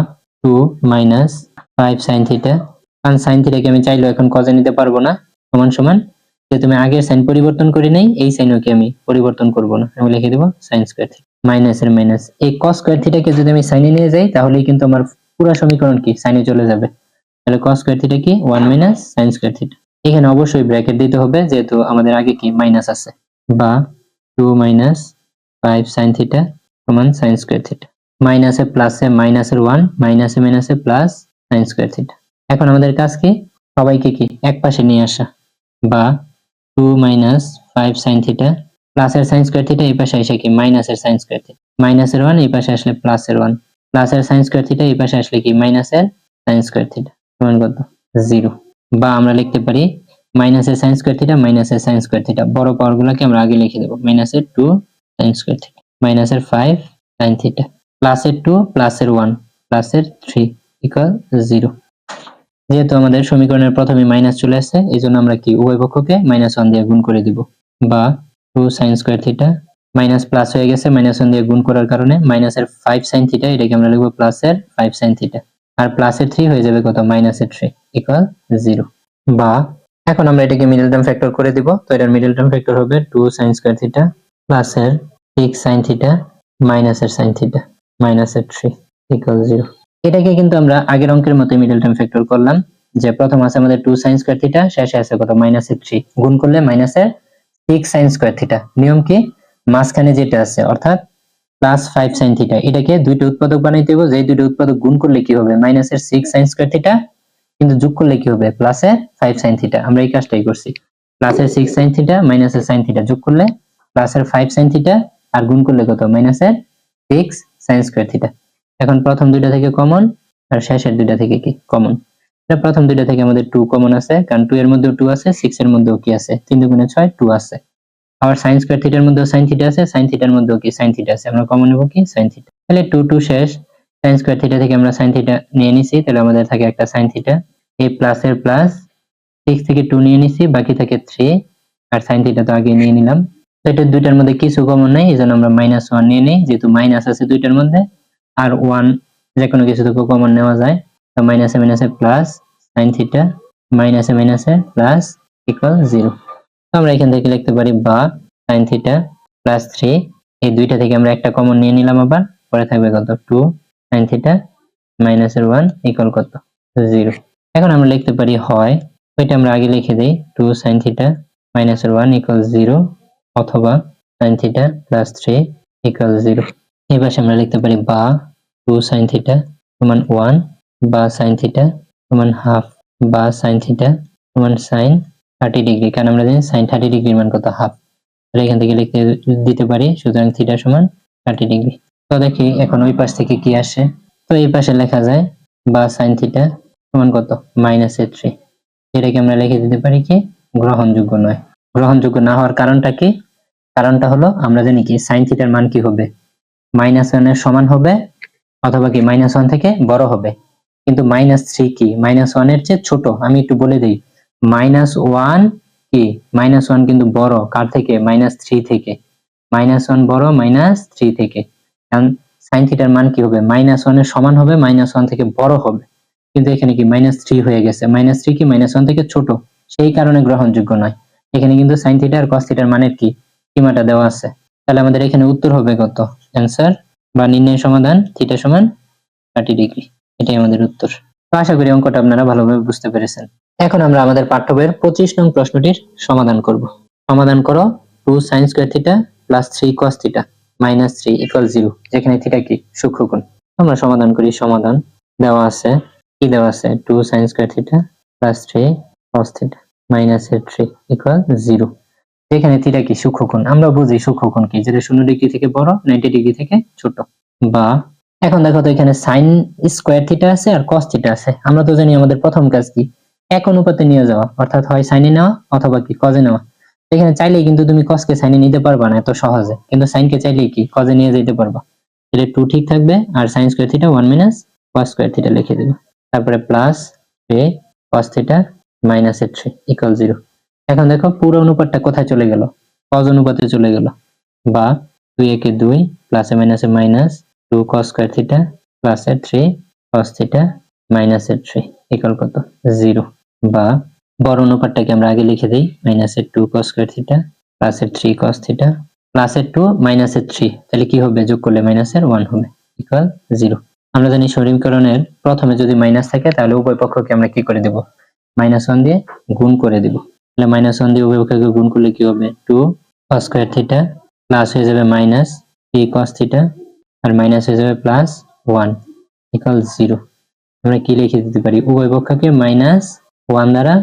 2 - 5 sin থিটা, কারণ sin থিটাকে আমি চাইলেও এখন কজে নিতে পারবো না, সমান সমান যে তুমি আগের সাইন পরিবর্তন করি নাই, এই সাইনও কি আমি পরিবর্তন করব না, আমি লিখে দেব sin স্কয়ার থিটা মাইনাস এর মাইনাস। এই cos স্কয়ার থিটাকে যদি আমি সাইনে নিয়ে যাই তাহলেই কিন্তু আমার পুরো সমীকরণ কি সাইনে চলে যাবে। তাহলে cos স্কয়ার থিটা কি 1 - sin স্কয়ার থিটা। এখানে অবশ্যই ব্র্যাকেট দিতে হবে যেহেতু আমাদের আগে কি মাইনাস আছে। বা 2 - 5 sin থিটা সমান sin স্কয়ার থিটা, মাইনাসে প্লাসে মাইনাসের 1, মাইনাসে মাইনাসে প্লাস sin স্কয়ার থিটা। এখন আমাদের কাজ কি, সবাইকে কি এক পাশে নিয়ে আসা। বা 2 - 5 sin থিটা প্লাসের sin স্কয়ার থিটা এই পাশে এসে কি মাইনাসের sin স্কয়ার থিটা, মাইনাসের 1 এই পাশে আসলে প্লাসের 1, প্লাসের sin স্কয়ার থিটা এই পাশে আসলে কি মাইনাসের sin স্কয়ার থিটা সমান কত, 0। বা আমরা লিখতে পারি মাইনাসের sin স্কয়ার থিটা মাইনাসের sin স্কয়ার থিটা, বড় পাওয়ারগুলোকে আমরা আগে লিখে দেব, মাইনাসের 2 sin স্কয়ার থিটা মাইনাসের 5 sin থিটা, প্লাসের 2 প্লাসের 1 প্লাসের 3 ইকুয়াল 0। যেহেতু আমাদের সমীকরণের প্রথমে মাইনাস চলে আসছে, এই জন্য আমরা কি উভয় পক্ষকে -1 দিয়ে গুণ করে দিব। বা 2 sin square theta minus plus হয়ে গেছে, -1 দিয়ে গুণ করার কারণে মাইনাসের 5 sin থিটা, এটাকে আমরা লিখব প্লাসের 5 sin থিটা, আর প্লাসের 3 হয়ে যাবে কত, -3 ইকুয়াল 0। বা এখন আমরা এটাকে মিডল টার্ম ফ্যাক্টর করে দিব। তো এটার মিডল টার্ম ফ্যাক্টর হবে 2 sin স্কয়ার থিটা প্লাসের 6 sin থিটা মাইনাসের sin থিটা -3 ইকুয়াল 0। এটাকে কিন্তু আমরা আগের অঙ্কের মতো মিডল টার্ম ফ্যাক্টর করলাম, যে প্রথম আছে আমাদের 2 sin স্কয়ার থিটা, শেষে আছে কত, -3, গুণ করলে -6 sin স্কয়ার থিটা। নিয়ম কি, মাঝখানে যেটা আছে অর্থাৎ +5 sin থিটা, এটাকে দুইটা উৎপাদক বানাইতে হবে, যে দুইটা উৎপাদক গুণ করলে কি হবে, -6 sin স্কয়ার থিটা, কিন্তু যোগ করলে কি হবে, +5 sin থিটা। আমরা এই কাজটাই করছি, +6 sin থিটা মাইনাসের sin থিটা যোগ করলে +5 sin থিটা, আর গুণ করলে কত, -6 sin স্কয়ার থিটা। এখন প্রথম দুইটা থেকে কমন আর শেষের দুইটা থেকে কি কমন, এটা প্রথম দুইটা থেকে আমাদের 2 কমন আছে, কারণ 2 এর মধ্যেও 2 আছে, 6 এর মধ্যেও কি আছে, 3 × 6 2 আছে। আবার sin স্কয়ার থিটার মধ্যেও sin থিটা আছে, sin থিটার মধ্যেও কি sin থিটা আছে, আমরা কমন নেব কি sin থিটা। তাহলে 2 2 শেষ, sin স্কয়ার থিটা থেকে আমরা sin থিটা নিয়ে নিছি, তাহলে আমাদের থাকে একটা sin থিটা, এই প্লাসের প্লাস 6 থেকে 2 নিয়ে নিছি, বাকি থাকে 3, আর sin থিটা তো আগে নিয়ে নিলাম। তো এটা দুইটার মধ্যে কিছু কমন নাই, এজন্য আমরা -1 নিয়ে নেই, যেহেতু মাইনাস আছে দুইটার মধ্যে, আর 1 যে কোনো কিছু থেকে কমন নেওয়া যায়। তো মাইনাসে মাইনাসে প্লাস sin থিটা মাইনাসে মাইনাসে প্লাস ইকুয়াল 0। তো আমরা এখান থেকে লিখতে পারি বা sin থিটা +3, এই দুইটা থেকে আমরা একটা কমন নিয়ে নিলাম, আবার পরে থাকবে কত, 2 sin থিটা -1 ইকুয়াল কত, 0। এখন আমরা লিখতে পারি হয়, ওইটা আমরা আগে লিখে দেই, 2 sin থিটা -1 ইকুয়াল 0, অথবা sin থিটা +3 ইকুয়াল 0। এই পাশে আমরা লিখতে পারি বা 2 sin থিটা সমান 1, বা sin থিটা সমান হাফ, বা sin থিটা সমান সাইন 30 ডিগ্রি, কারণ আমরা জানি সাইন 30 ডিগ্রির মান কত, হাফ। তাহলে এখান থেকে লিখতে দিতে পারি, সুতরাং থিটা সমান 30 ডিগ্রি। তো দেখি এখন ওই পাশ থেকে কি আসে। তো এই পাশে লেখা যায় বা সাইন থিটা সমান কত, -3। এটাকে আমরা লিখে দিতে পারি কি গ্রহণযোগ্য নয়। গ্রহণযোগ্য না হওয়ার কারণটা কি? কারণটা হলো আমরা জানি কি সাইন থিটার মান কি হবে, -1 এর সমান হবে অথবা কি -1 থেকে বড় হবে। কিন্তু -3 কি -1 এর চেয়ে ছোট। আমি একটু বলে দিই, -1 কি -1 কিন্তু বড় কার থেকে, -3 থেকে। -1 বড় -3 থেকে, কারণ সাইন থিটার মান কি হবে, -1 এর সমান হবে, -1 থেকে বড় হবে। কিন্তু এখানে কি -3 হয়ে গেছে, -3 কি -1 থেকে ছোট, সেই কারণে গ্রহণযোগ্য নয়। এখানে কিন্তু সাইন থিটা আর কস থিটার মানের কি সীমাটা দেওয়া আছে। তাহলে আমাদের এখানে উত্তর হবে কত, অ্যান্সার বা নির্ণয় সমাধান থিটা সমান 30 ডিগ্রি। এটাই আমাদের উত্তর। তো আশা করি অঙ্কটা আপনারা ভালোভাবে বুঝতে পেরেছেন। এখন আমরা আমাদের পাঠ্য বইয়ের 25 নং প্রশ্নটির সমাধান করব। সমাধান করো 2 sin square theta plus 3 cos theta minus 3 equal 0, যেখানে থিটা কি সূক্ষ্মকোণ। আমরা সমাধান করি। সমাধান দেওয়া আছে, কি দেওয়া আছে, 2 sin square theta plus 3 cos theta minus 3 equal 0। এখানে থিটা কি সূক্ষ্মকোণ। আমরা বুঝি সূক্ষ্মকোণ কি, যেটা 0 ডিগ্রি থেকে বড়, 90 ডিগ্রি থেকে ছোট। বা এখন দেখো তো এখানে সাইন স্কয়ার থিটা আছে আর কস থিটা আছে। আমরা তো জানি আমাদের প্রথম কাজ কি, এক অনুপাতে নিয়ে যাওয়া, অর্থাৎ হয় সাইনে নেওয়া অথবা কি কজে নেওয়া। এখানে চাইলেই কিন্তু তুমি কসকে সাইনে নিতে পারবা না এত সহজে, কিন্তু সাইনকে চাইলেই কি কজে নিয়ে যেতে পারবা। তাহলে 2 ঠিক থাকবে আর sine square theta 1 minus cos square theta লিখে দেবে। তারপরে plus A cos theta minus 3 equal 0। এখন দেখো পুরো অনুপাতটা কোথায় চলে গেল, কজ অনুপাতে চলে গেল। বা 2 একে 2 প্লাসে মাইনাসে minus 2 cos square theta plus 3 cos theta minus 3 equal কত, 0। বা বড় অনুপাতটাকে আমরা আগে লিখে দেই, -2 cos square theta plus 3 cos theta plus 2 minus 3, তাহলে কি হবে, যোগ করলে -1 হবে ইকুয়াল 0। আমরা জানি সমীকরণের প্রথমে যদি মাইনাস থাকে তাহলে উভয় পক্ষকে আমরা কি করে দেব, -1 দিয়ে গুণ করে দেব। তাহলে -1 দিয়ে উভয় পক্ষকে গুণ করলে কি হবে, 2 cos স্কয়ার থিটা প্লাস হয়ে যাবে -3 cos থিটা আর মাইনাস হয়ে যাবে +1 ইকুয়াল 0। আমরা কি লিখে দিতে পারি, উভয় পক্ষকে -1 দ্বারা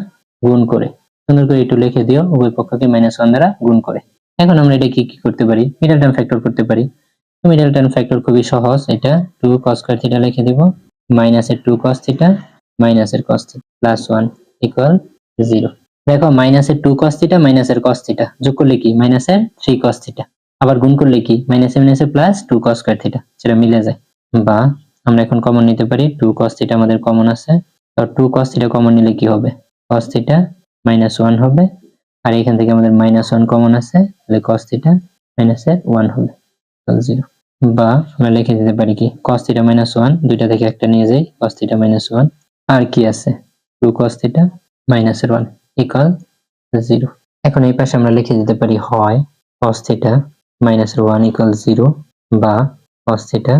গুণ করে। সুন্দর করে একটু লিখে দিও, উভয় পক্ষকে -1 দ্বারা গুণ করে। এখন আমরা এটা কি করতে পারি, মিডল টার্ম ফ্যাক্টর করতে পারি। মিডল টার্ম ফ্যাক্টর খুবই সহজ, এটা 2 cos স্কয়ার থিটা লিখে দেব, -2 cos থিটা মাইনাসের cos থিটা +1 ইকুয়াল 0। দেখো -2 cos থিটা মাইনাসের cos থিটা যোগ করলে কি -3 cos থিটা, আবার গুণ করলে কি মাইনাসে মাইনাসে +2 cos স্কয়ার থিটা, সেটা মিলে যায়। বা আমরা এখন কমন নিতে পারি, 2 cos থিটা আমাদের কমন আছে, তো 2 cos থিটা কমন নিলে কি হবে, cos থিটা -1 হবে, আর এখান থেকে আমাদের -1 কমন আছে, তাহলে cos থিটা -1 হবে 0। বা আমরা লিখে দিতে পারি কি cos থিটা -1, দুইটা থেকে একটা নিয়ে যাই, cos থিটা -1 আর কি আছে 2 cos থিটা -1 ইকুয়াল 0। এখন এই পাশে আমরা লিখে দিতে পারি হয় cos থিটা -1 ইকুয়াল 0 বা cos থিটা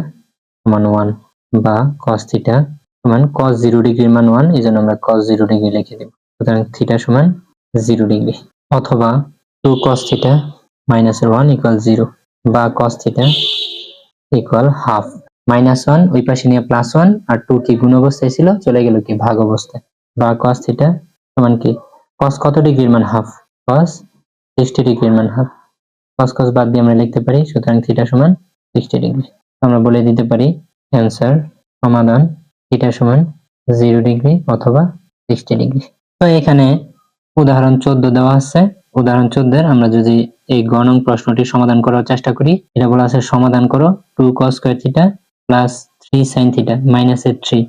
সমান 1 বা cos থিটা সমান cos 0 ডিগ্রির মান 1, এইজন্য আমরা cos 0 ডিগ্রি লিখে দেব। সুতরাং থিটা সমান 0 ডিগ্রি। অথবা 2 cos থিটা -1 ইকুয়াল 0 বা cos থিটা ইকুয়াল হাফ। -1 ওই পাশে নিয়ে +1 আর 2 কি গুণ অবস্থায় ছিল, চলে গেল কি ভাগ অবস্থায়। বা cos থিটা সমান কি cos কত ডিগ্রির মান হাফ, cos 60 ডিগ্রির মান হাফ। cos বাদ দিয়ে আমরা লিখতে পারি, সুতরাং থিটা সমান 60 ডিগ্রি। আমরা বলে দিতে পারি অ্যান্সার সমাধান থিটা সমান 0 ডিগ্রি অথবা 60 ডিগ্রি। তো এখানে উদাহরণ 14 দেওয়া আছে। উদাহরণ 14 আমরা যদি এই গ নং প্রশ্নটি সমাধান করার চেষ্টা করি, এটা বলা আছে সমাধান করো 2 cos square theta plus 3 sin theta minus 3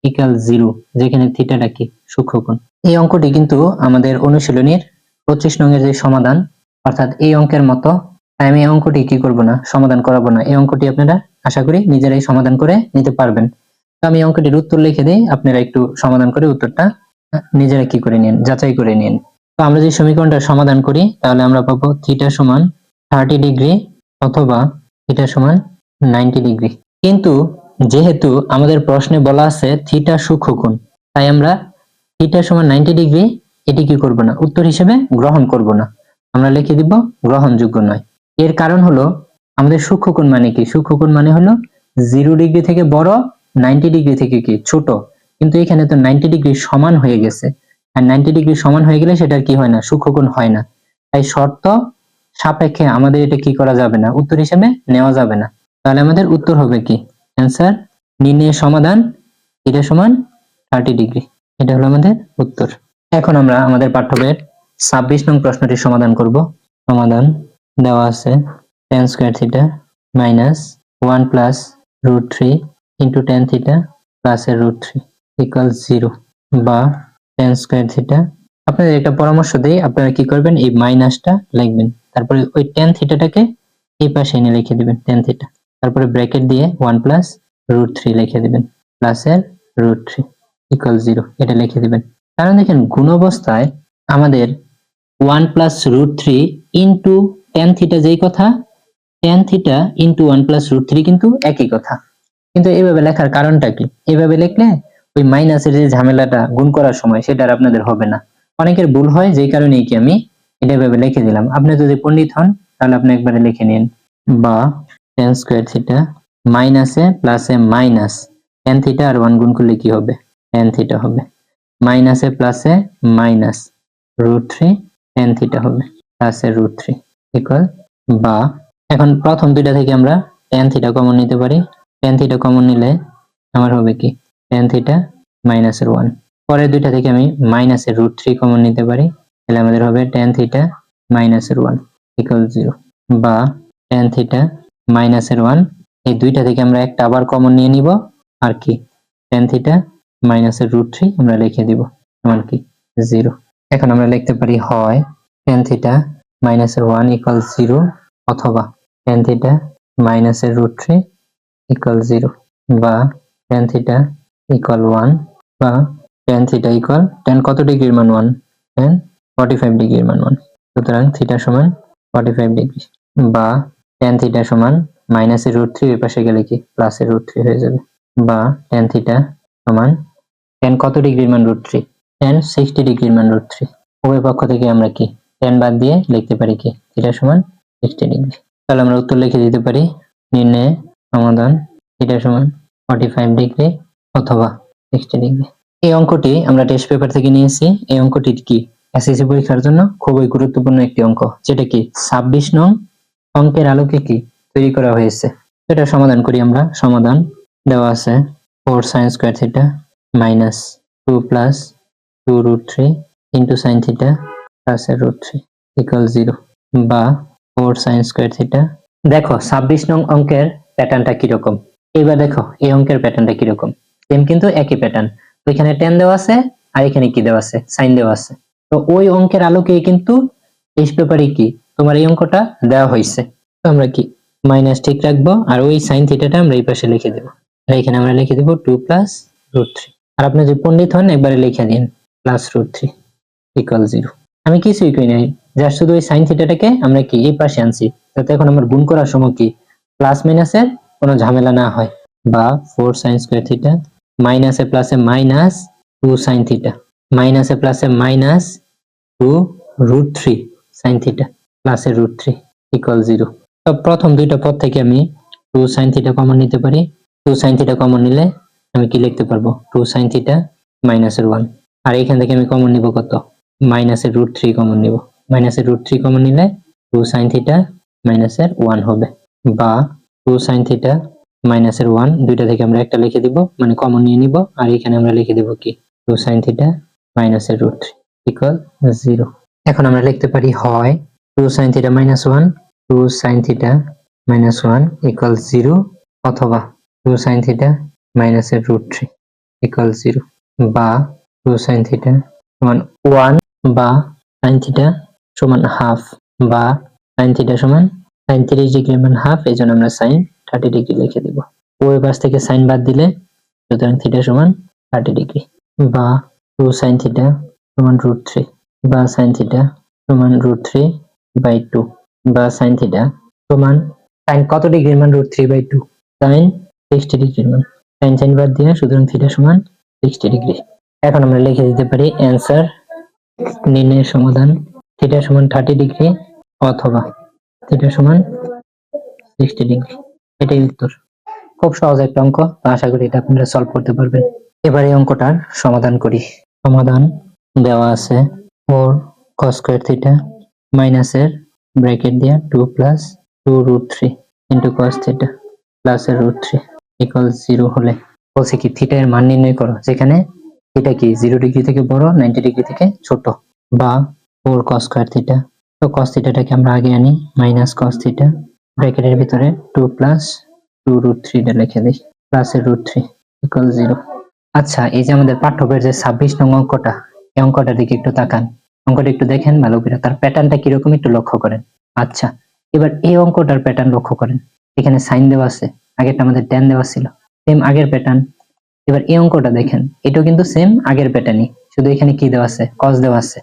equal 0, যেখানে থিটাটা কি সূক্ষ্মকোণ। এই অঙ্কটি কিন্তু আমাদের অনুশীলনীর 25 নং এর যে সমাধান, অর্থাৎ এই অঙ্কের মতো। তাই আমি এই অঙ্কটি কি করব না, সমাধান করাবো না। এই অঙ্কটি আপনারা আশা করি নিজেরাই সমাধান করে নিতে পারবেন। তো আমি এই অঙ্কটির উত্তর লিখে দিই, আপনারা একটু সমাধান করে উত্তরটা নিজেরা কি করে নিন, যাচাই করে নিন। তো আমরা যে সমীকরণটা সমাধান করি, তাহলে আমরা পাবো থিটা সমান 30 ডিগ্রি অথবা থিটা সমান 90 ডিগ্রি। কিন্তু যেহেতু আমাদের প্রশ্নে বলা আছে থিটা সূক্ষ্মকোণ, তাই আমরা থিটা সমান 90 ডিগ্রি এটি কি করব না, উত্তর হিসেবে গ্রহণ করব না। আমরা লিখে দিব গ্রহণযোগ্য নয়। এর কারণ হলো আমাদের সূক্ষ্মকোণ মানে কি, সূক্ষ্মকোণ মানে হলো 0 ডিগ্রি থেকে বড়, 90 ডিগ্রি থেকে কি ছোট। কিন্তু এখানে তো 90 ডিগ্রি সমান হয়ে গেছে, আর 90 ডিগ্রি সমান হয়ে গেলে সেটার কি হয় না, সূক্ষ্মকোণ হয় না। তাই শর্ত সাপেক্ষে আমাদের এটা কি করা যাবে না, উত্তর হিসেবে নেওয়া যাবে না। তাহলে আমাদের উত্তর হবে কি, অ্যান্সার নির্ণয়ের সমাধান থিটা সমান 30 ডিগ্রি। এটা হলো আমাদের উত্তর। এখন আমরা আমাদের পাঠ্য বইয়ের 26 নং প্রশ্নটির সমাধান করব। সমাধান দেওয়া আছে tan square theta minus 1 plus √3 into tan theta plus এর √3 ইকুয়াল 0, বা tan স্কয়ার থিটা, আপনাদের একটা পরামর্শ দেই, আপনারা কি করবেন, এই মাইনাসটা লিখবেন, তারপরে ওই tan থিটাটাকে এই পাশে এনে লিখে দিবেন tan থিটা, তারপরে ব্র্যাকেট দিয়ে 1 প্লাস √3 লিখে দিবেন প্লাস এর √3 ইকুয়াল 0, এটা লিখে দিবেন। কারণ দেখেন গুণ অবস্থায় আমাদের 1 প্লাস √3 ইন্টু tan থিটা যেই কথা, tan থিটা ইন্টু 1 প্লাস √3 কিন্তু একই কথা। কিন্তু এইভাবে লেখার কারণটা কি, এইভাবে লিখলে ওই মাইনাসের যে ঝামেলাটা গুণ করার সময় সেটা আর আপনাদের হবে না। অনেকের ভুল হয়, যেই কারণেই কি আমি এটা এভাবে লিখে দিলাম। আপনি যদি পণ্ডিত হন তাহলে আপনি একবারে লিখে নিন, বা tan স্কয়ার থিটা মাইনাসে প্লাসে মাইনাস tan থিটা আর 1 গুণ করলে কি হবে, tan থিটা হবে, মাইনাসে প্লাসে মাইনাস √3 tan থিটা হবে প্লাসে √3 ইকুয়াল, বা এখন প্রথম দুইটা থেকে আমরা tan থিটা কমন নিতে পারি। tan থিটা কমন নিলে আমার হবে কি, tan থিটা মাইনাসের 1। পরের দুইটা থেকে আমি মাইনাসের √3 কমন নিতে পারি, তাহলে আমাদের হবে tan থিটা মাইনাসের 1 ইকুয়াল 0, বা tan থিটা মাইনাসের 1, এই দুইটা থেকে আমরা একটা আবার কমন নিয়ে নিব, আর কি tan থিটা মাইনাসের √3 আমরা লিখে দিব সমান কি 0। এখন আমরা লিখতে পারি হয় tan থিটা মাইনাসের 1 ইকুয়াল 0, অথবা tan থিটা মাইনাসের √3 ইকুয়াল 0, বা tan থিটা ইকুয়াল 1, বা tan থিটা ইকুয়াল tan কত ডিগ্রির মান 1, tan 45 ডিগ্রির মান 1, সুতরাং থিটা সমান 45 ডিগ্রি, বা tan থিটা সমান মাইনাসের √3 এর পাশে গেলে কি প্লাসের √3 হয়ে যাবে, বা tan থিটা সমান tan কত ডিগ্রির মান √3, tan 60 ডিগ্রির মান √3। উভয় পক্ষ থেকে আমরা কি tan বাদ দিয়ে লিখতে পারি কি থিটা সমান 60 ডিগ্রি। তাহলে আমরা উত্তর লিখে দিতে পারি, নির্ণয়ে সমাধান থিটা সমান 45 ডিগ্রি অথবা 60 ডিগ্রি। এই অঙ্কটি আমরা টেস্ট পেপার থেকে নিয়েছি। এই অঙ্কটি কি এসএসসি পরীক্ষার জন্য খুবই গুরুত্বপূর্ণ একটি অঙ্ক, যেটা কি 26 নং অঙ্কের আলোকে কি তৈরি করা হয়েছে। এটা সমাধান করি আমরা। সমাধান দেওয়া আছে 4 sin square theta minus 2 plus 2√3 into sine theta plus √3 equal 0, বা 4 sin স্কয়ার থিটা। দেখো 26 নং অঙ্কের প্যাটার্নটা কিরকম, এবার দেখো এই অঙ্কের প্যাটার্নটা কিরকম, সেম কিন্তু একই প্যাটার্ন। ওইখানে tan দেওয়া আছে আর এখানে কি দেওয়া আছে, সাইন দেওয়া আছে। তো ওই অঙ্কের আলোকে কিন্তু টেস্ট পেপারে কি তোমার এই অঙ্কটা দেওয়া হয়েছে। তো আমরা কি মাইনাস ঠিক রাখবো, আর ওই সাইন থিটাটা আমরা এই পাশে লিখে দেবো, আর এখানে আমরা লিখে দেবো 2 প্লাস √3। আর আপনি যদি পণ্ডিত হন একবারে লিখে দিন প্লাস √3 ইকুয়াল 0। আমি কিছুই কই নাই, জাস্ট শুধু ওই সাইন থিটাটাকে আমরা কি এই পাশে আনছি, যাতে এখন আমার গুণ করার সময় কি প্লাস মাইনাসের কোনো ঝামেলা না হয়। বা 4 sin স্কয়ার থিটা মাইনাসে প্লাসে মাইনাস 2 sin থিটা, মাইনাসে প্লাসে মাইনাস 2 √3 sin থিটা প্লাসে √3 ইকুয়াল 0। তো প্রথম দুইটা পদ থেকে আমি 2 sin থিটা কমন নিতে পারি। 2 sin থিটা কমন নিলে আমি কি লিখতে পারবো, 2 sin থিটা মাইনাসের 1, আর এখান থেকে আমি কমন নিব কত, মাইনাসের √3 কমন নিব। মাইনাসের √3 কমন নিলে 2 sin থিটা মাইনাসের 1 হবে, বা 2 sin থিটা মাইনাসের 1, দুইটা থেকে আমরা একটা লিখে দিব, মানে কমন নিয়ে নিব, আর এখানে আমরা লিখে দেব কি 2 sin থিটা মাইনাসের √3 ইকুয়াল 0। এখন আমরা লিখতে পারি হয় 2 sin theta minus 1, 2 sin theta minus 1 equal 0, অথবা 2 sin থিটা মাইনাসের √3 ইকুয়াল 0, বা 2 sin থিটা সমান 1, বা sin থিটা সমান হাফ, বা sin থিটা সমান sin 30 ডিগ্রি মান হাফ, এই জন্য আমরা sin 30 ডিগ্রি লিখে দিব। ওই পাশ থেকে sin বাদ দিলে সুতরাং থিটা সমান 30 ডিগ্রি, বা 2 sin থিটা সমান √3, বা sin থিটা সমান √3/2, বা sin থিটা সমান sin কত ডিগ্রির মান √3/2, sin 60 ডিগ্রির মান। sin বাদ দিয়ে সুতরাং থিটা সমান 60 ডিগ্রি। এখন আমরা লিখে দিতে পারি অ্যান্সার নির্ণয়ের সমাধান থিটা সমান 30 ডিগ্রি অথবা থিটা সমান 60 ডিগ্রি। এটাই উত্তর। খুব সহজ একটা অঙ্ক, তো আশা করি এটা আপনারা সলভ করতে পারবেন। এবারে অঙ্কটার সমাধান করি। সমাধান দেওয়া আছে 4 cos স্কয়ার থিটা মাইনাসের ব্র্যাকেট দিয়া 2 plus 2 root 3 into cos theta প্লাসের রুট 3 ইকুয়াল 0 হলে বলছে কি থিটা এর মান নির্ণয় করো, যেখানে থিটা কি 0 ডিগ্রি থেকে বড় 90 ডিগ্রি থেকে ছোট, বা 4 cos স্কয়ার থিটা। তো cos থিটাটাকে আমরা আগে আনি, মাইনাস cos থিটা ব্র্যাকেটের ভিতরে 2 প্লাস 2 রুট 3 টা লিখে দিই প্লাসের রুট 3 ইকুয়াল 0। আচ্ছা, এই যে আমাদের পাঠ্যবইয়ের যে 26 নং অঙ্কটা, এই অঙ্কটার দিকে একটু তাকান, অঙ্কটা একটু দেখেন ভালো করে, তার প্যাটার্নটা কিরকম একটু লক্ষ্য করেন। আচ্ছা, এবার এই অঙ্কটার প্যাটার্ন লক্ষ্য করেন, এখানে সাইন দেওয়া আছে, আগেরটা আমাদের ট্যান দেওয়া ছিল, সেম আগের প্যাটার্ন। এবার এই অঙ্কটা দেখেন, এটাও কিন্তু সেম আগের প্যাটার্নই, শুধু এখানে কি দেওয়া আছে, কস দেওয়া আছে।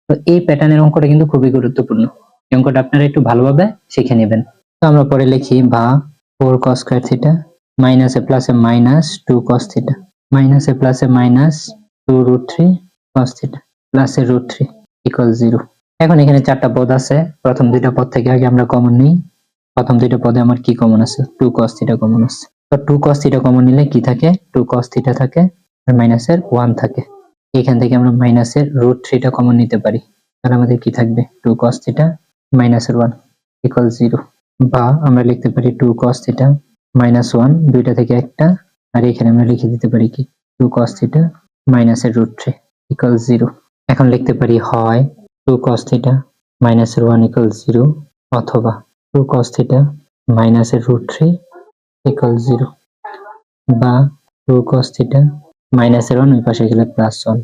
তো এই প্যাটার্নের অঙ্কটা কিন্তু খুবই গুরুত্বপূর্ণ, এই অঙ্কটা আপনারা একটু ভালোভাবে শিখে নেবেন। তো আমরা পরে লিখি বা 4 cos স্কয়ার থিটা মাইনাসে প্লাসে মাইনাস 2 cos থিটা মাইনাসে প্লাসে মাইনাস 2 রুট 3 cos থিটা প্লাসের রুট 3 ইকুয়াল 0। এখন এখানে চারটা পদ আছে, প্রথম দুইটা পদ থেকে আগে আমরা কমন নিই। প্রথম দুইটা পদে আমার কি কমন আছে, 2 cos থিটা কমন আছে। তো 2 cos থিটা কমন নিলে কি থাকে, 2 cos থিটা থাকে আর মাইনাসের 1 থাকে। এখান থেকে আমরা মাইনাসের রুট 3 টা কমন নিতে পারি, তাহলে আমাদের কি থাকবে, 2 cos থিটা মাইনাসের 1 ইকুয়াল 0। বা আমরা লিখতে পারি 2 cos থিটা মাইনাস 1, দুইটা থেকে একটা, আর এখানে আমরা লিখে দিতে পারি কি 2 cos থিটা মাইনাসের রুট 3 ইকুয়াল 0। এখন লিখতে পারি হয় 2 cos থিটা মাইনাসের 1 ইকুয়াল 0, অথবা 2 cos থিটা মাইনাসের রুট 3 ইকুয়াল 0, বা 2 cos থিটা মাইনাসের 1 ওই পাশে গেলে প্লাস 1,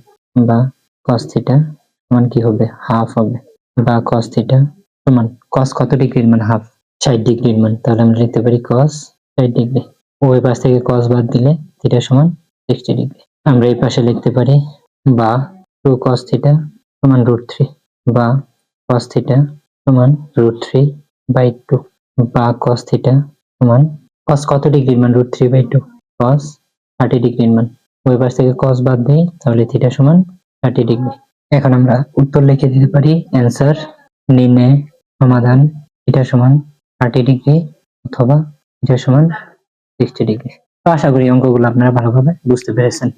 বা cos থিটা সমান কি হবে, হাফ হবে, বা cos থিটা সমান cos কত ডিগ্রির মান, হাফ, 60 ডিগ্রির মান, তাহলে আমরা লিখতে পারি cos 60 ডিগ্রি। ওই পাশ থেকে cos বাদ দিলে থিটা সমান 60 ডিগ্রি। আমরা এই পাশে লিখতে পারি বা 2 cos থিটা সমান রুট 3, বা cos থিটা সমান রুট 3 বাই 2, বা cos থিটা সমান cos কত ডিগ্রির মান, রুট 3 বাই 2, cos 30 ডিগ্রির মান। ওই পাশ থেকে cos বাদ দেই, তাহলে থিটা সমান 30 ডিগ্রি। এখন আমরা উত্তর লিখে দিতে পারি, অ্যান্সার নির্ণয় সমাধান থিটা সমান 30 ডিগ্রি অথবা থিটা সমান 60 ডিগ্রি। তো আশা করি অঙ্কগুলো আপনারা ভালোভাবে বুঝতে পেরেছেন।